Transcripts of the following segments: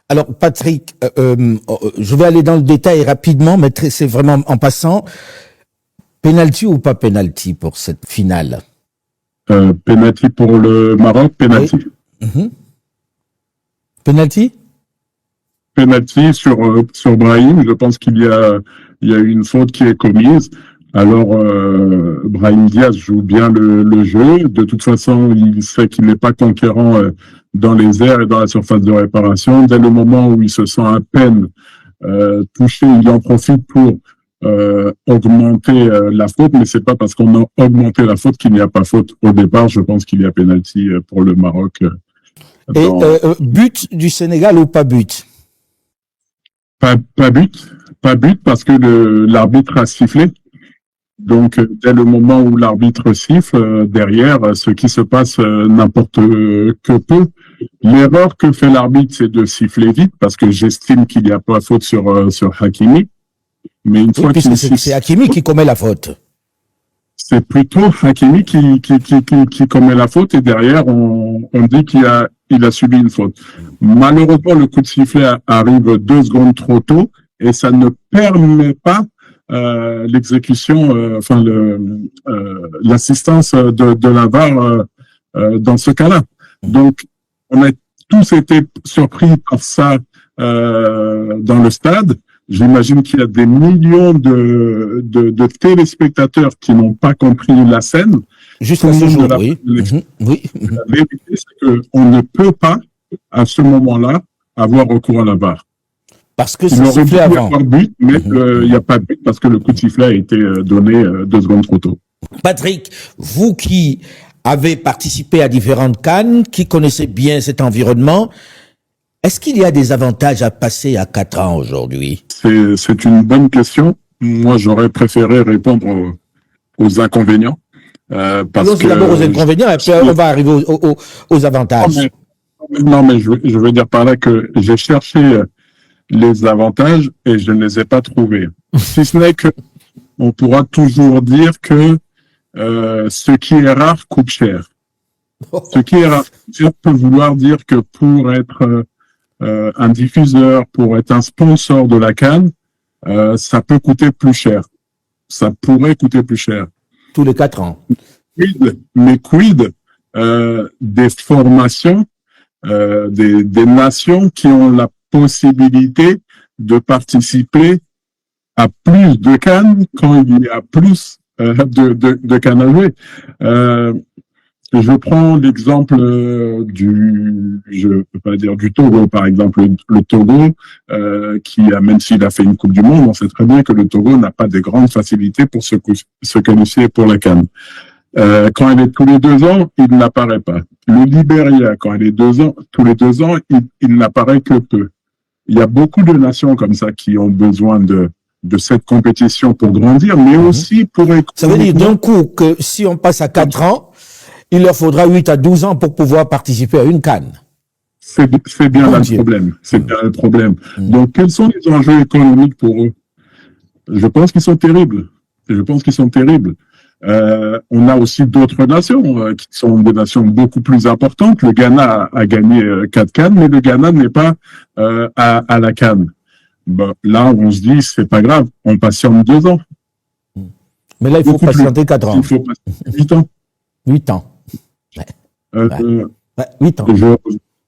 Alors, Patrick, je vais aller dans le détail rapidement, mais c'est vraiment en passant. Penalty ou pas penalty pour cette finale? Penalty pour le Maroc, penalty. Oui. Penalty? Penalty sur Brahim. Je pense qu'il y a une faute qui est commise. Alors, Brahim Diaz joue bien le jeu. De toute façon, il sait qu'il n'est pas conquérant dans les airs et dans la surface de réparation. Dès le moment où il se sent à peine touché, il en profite pour augmenter la faute, mais c'est pas parce qu'on a augmenté la faute qu'il n'y a pas faute au départ. Je pense qu'il y a penalty pour le Maroc. Et but du Sénégal ou pas but? Pas but parce que l'arbitre a sifflé. Donc, dès le moment où l'arbitre siffle, derrière, ce qui se passe n'importe que peu. L'erreur que fait l'arbitre, c'est de siffler vite, parce que j'estime qu'il n'y a pas faute sur Hakimi. Mais une fois qu'il siffle, c'est Hakimi qui commet la faute. C'est plutôt Hakimi qui commet la faute, et derrière, on dit qu'il a subi une faute. Malheureusement, le coup de sifflet arrive 2 secondes trop tôt, et ça ne permet pas l'exécution, l'assistance de la VAR dans ce cas-là. Donc, on a tous été surpris par ça dans le stade. J'imagine qu'il y a des millions de téléspectateurs qui n'ont pas compris la scène. Jusqu'à ce jour, oui. Oui. La vérité, c'est qu'on ne peut pas, à ce moment-là, avoir recours à la VAR. Parce que il aurait dû y avoir but, mais il n'y a pas de but parce que le coup de sifflet a été donné 2 secondes trop tôt. Patrick, vous qui avez participé à différentes CAN, qui connaissez bien cet environnement, est-ce qu'il y a des avantages à passer à 4 ans aujourd'hui? C'est une bonne question. Moi, j'aurais préféré répondre aux inconvénients. Parce que d'abord aux inconvénients, et puis on va arriver aux avantages. Non, mais je veux dire par là que j'ai cherché les avantages et je ne les ai pas trouvés. Si ce n'est que on pourra toujours dire que ce qui est rare coûte cher. Ce qui est rare peut vouloir dire que pour être un diffuseur, pour être un sponsor de la CAN, ça peut coûter plus cher. Ça pourrait coûter plus cher. Tous les 4 ans. Quid des formations, des nations qui ont la possibilité de participer à plus de CAN quand il y a plus de CAN à jouer. Je prends l'exemple du Togo, par exemple. Le Togo, même s'il a fait une Coupe du Monde, on sait très bien que le Togo n'a pas de grandes facilités pour se qualifier pour la CAN. Quand elle est tous les 2 ans, il n'apparaît pas. Le Libéria, quand elle est tous les 2 ans, il n'apparaît que peu. Il y a beaucoup de nations comme ça qui ont besoin de cette compétition pour grandir, mais aussi pour... Ça veut dire d'un coup que si on passe à 4 ans, il leur faudra 8 à 12 ans pour pouvoir participer à une CAN. C'est bien là le problème. C'est bien le problème. Donc, quels sont les enjeux économiques pour eux? Je pense qu'ils sont terribles. On a aussi d'autres nations qui sont des nations beaucoup plus importantes. Le Ghana a gagné 4 CAN, mais le Ghana n'est pas à la CAN. Bon, là, on se dit, c'est pas grave, on patiente 2 ans. Mais là, il faut patienter 4 ans. Il faut patienter 8 ans. 8 ans. 8 ans.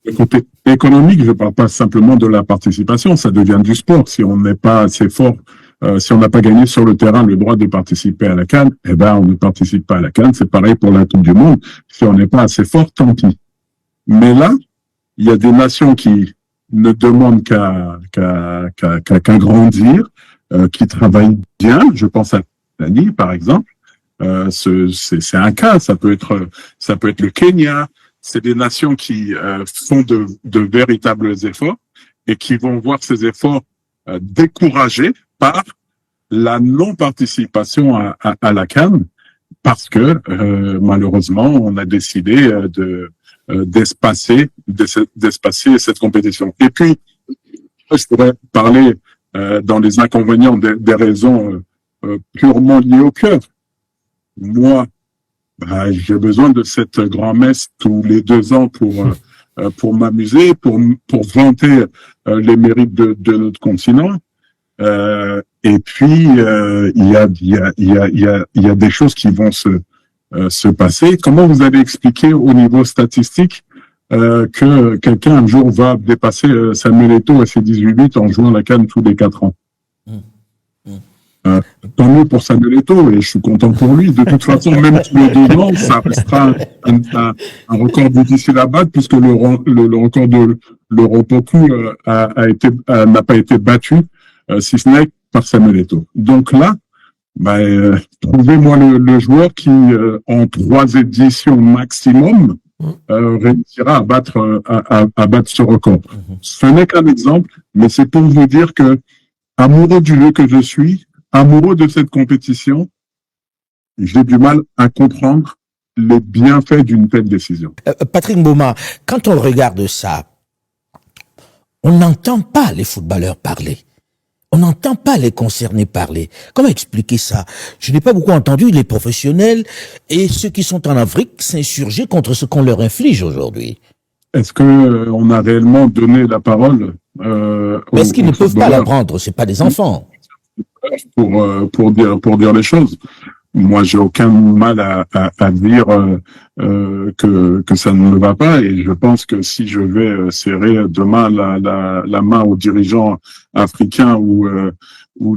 Le côté économique, je ne parle pas simplement de la participation, ça devient du sport. Si on n'est pas assez fort, si on n'a pas gagné sur le terrain le droit de participer à la CAN, eh ben, on ne participe pas à la CAN. C'est pareil pour la Coupe du Monde. Si on n'est pas assez fort, tant pis. Mais là, il y a des nations qui ne demandent qu'à grandir, qui travaillent bien. Je pense à l'Annie, par exemple. C'est un cas. Ça peut être le Kenya. C'est des nations qui font de véritables efforts et qui vont voir ces efforts découragés par la non-participation à la CAN parce que malheureusement on a décidé d'espacer cette compétition. Et puis je pourrais parler dans les inconvénients des raisons purement liées au cœur. Moi, j'ai besoin de cette grand-messe tous les 2 ans pour pour m'amuser, pour vanter les mérites de notre continent. Et puis il y a des choses qui vont se passer. Comment vous allez expliquer au niveau statistique que quelqu'un un jour va dépasser Samuel Eto'o et ses 18 buts en jouant la CAN tous les 4 ans? Tant mieux pour Samuel Eto'o et je suis content pour lui. De toute façon, même tous les 2 ans, ça restera un record difficile à battre puisque le record de l'Europoku n'a pas été battu, si ce n'est par Samuel Eto'o. Donc là, trouvez-moi le joueur qui, en 3 éditions maximum, réussira à battre ce record. Ce n'est qu'un exemple, mais c'est pour vous dire que, amoureux du jeu que je suis, amoureux de cette compétition, j'ai du mal à comprendre les bienfaits d'une telle décision. Patrick Mboma, quand on regarde ça, on n'entend pas les footballeurs parler. On n'entend pas les concernés parler. Comment expliquer ça? Je n'ai pas beaucoup entendu les professionnels et ceux qui sont en Afrique s'insurger contre ce qu'on leur inflige aujourd'hui. Est-ce que on a réellement donné la parole est-ce qu'ils ne peuvent pas la prendre? C'est pas des enfants. Pour dire les choses. Moi, j'ai aucun mal à dire que ça ne me va pas, et je pense que si je vais serrer demain la main aux dirigeants africains ou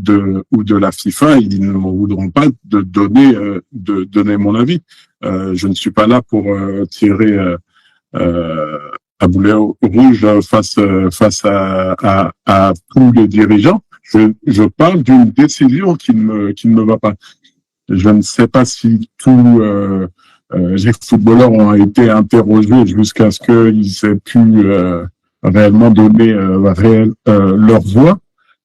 de la FIFA, ils ne me voudront pas de donner mon avis. Je ne suis pas là pour tirer à boulet rouge face à tous les dirigeants. Je parle d'une décision qui ne me va pas. Je ne sais pas si tous les footballeurs ont été interrogés jusqu'à ce qu'ils aient pu réellement donner leur voix,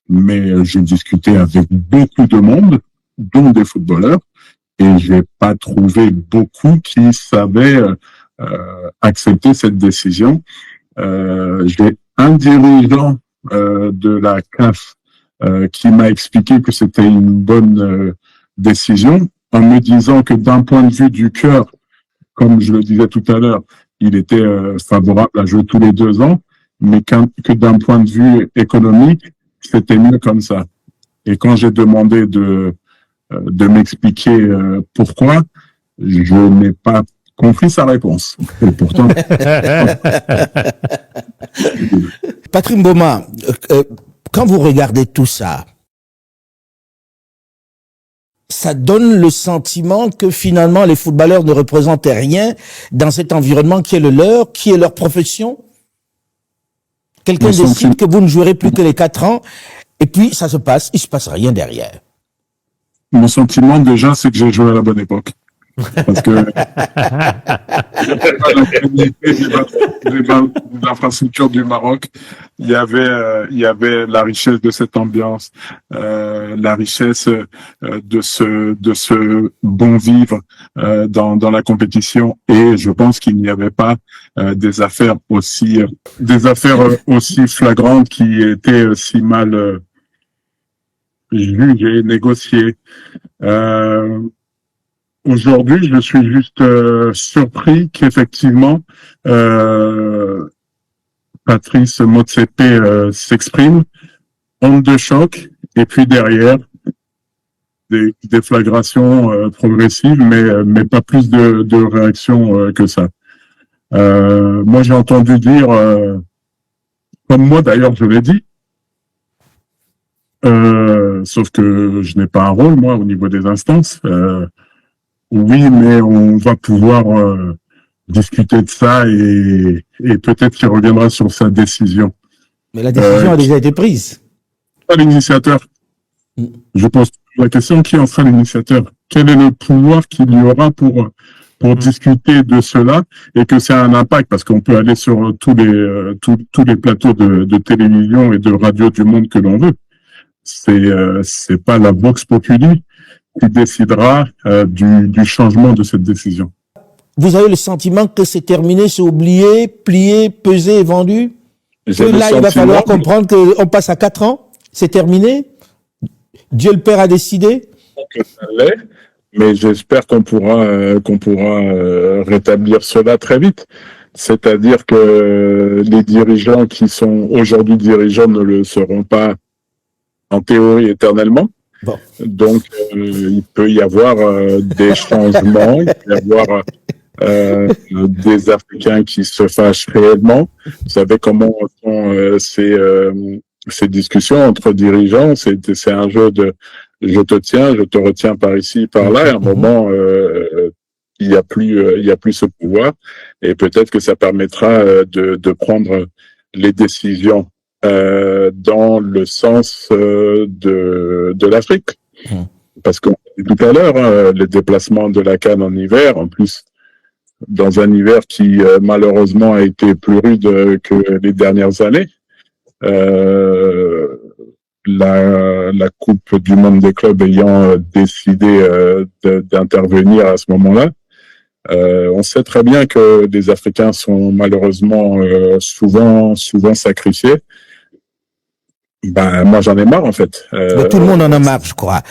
mais j'ai discuté avec beaucoup de monde, dont des footballeurs, et j'ai pas trouvé beaucoup qui savaient accepter cette décision. J'ai un dirigeant de la CAF qui m'a expliqué que c'était une bonne décision, en me disant que d'un point de vue du cœur, comme je le disais tout à l'heure, il était favorable à jouer tous les 2 ans, mais que d'un point de vue économique, c'était mieux comme ça. Et quand j'ai demandé de m'expliquer pourquoi, je n'ai pas compris sa réponse. Et pourtant... Patrick Mboma, quand vous regardez tout ça, ça donne le sentiment que finalement les footballeurs ne représentaient rien dans cet environnement qui est le leur, qui est leur profession. Quelqu'un décide que vous ne jouerez plus que les 4 ans, et puis ça se passe, il se passe rien derrière. Mon sentiment déjà, c'est que j'ai joué à la bonne époque. Parce que l'infrastructure du Maroc, il y avait la richesse de cette ambiance, la richesse de ce bon vivre dans la compétition, et je pense qu'il n'y avait pas des affaires aussi flagrantes qui étaient si mal jugées, négociées. Aujourd'hui, je suis juste surpris qu'effectivement Patrice Motsepe s'exprime, onde de choc, et puis derrière des flagrations progressives, mais pas plus de réactions que ça. Moi, j'ai entendu dire, comme moi d'ailleurs, je l'ai dit, sauf que je n'ai pas un rôle, moi, au niveau des instances. Oui, mais on va pouvoir discuter de ça, et peut-être qu'il reviendra sur sa décision. Mais la décision a déjà été prise. Pas l'initiateur. Je pose la question, qui en sera l'initiateur? Quel est le pouvoir qu'il y aura pour discuter de cela, et que ça a un impact, parce qu'on peut aller sur tous les plateaux de télévision et de radio du monde que l'on veut. C'est pas la Vox Populi qui décidera du changement de cette décision. Vous avez le sentiment que c'est terminé, c'est oublié, plié, pesé et vendu? Que là, il va falloir comprendre qu'on passe à 4 ans? C'est terminé? Dieu le Père a décidé? Que ça l'est, mais j'espère qu'on pourra rétablir cela très vite. C'est-à-dire que les dirigeants qui sont aujourd'hui dirigeants ne le seront pas en théorie éternellement. Bon. Donc, il peut y avoir des changements, il peut y avoir des Africains qui se fâchent réellement. Vous savez comment sont ces discussions entre dirigeants. C'est un jeu de je te tiens, je te retiens par ici, par là. Et à un moment, il y a plus ce pouvoir. Et peut-être que ça permettra de prendre les décisions dans le sens de l'Afrique. Parce qu'on a dit tout à l'heure, les déplacements de la CAN en hiver, en plus, dans un hiver qui malheureusement a été plus rude que les dernières années. La Coupe du Monde des clubs ayant décidé d'intervenir à ce moment-là, on sait très bien que les Africains sont malheureusement souvent sacrifiés. Ben, moi, j'en ai marre, en fait. Tout le monde en a marre, je crois.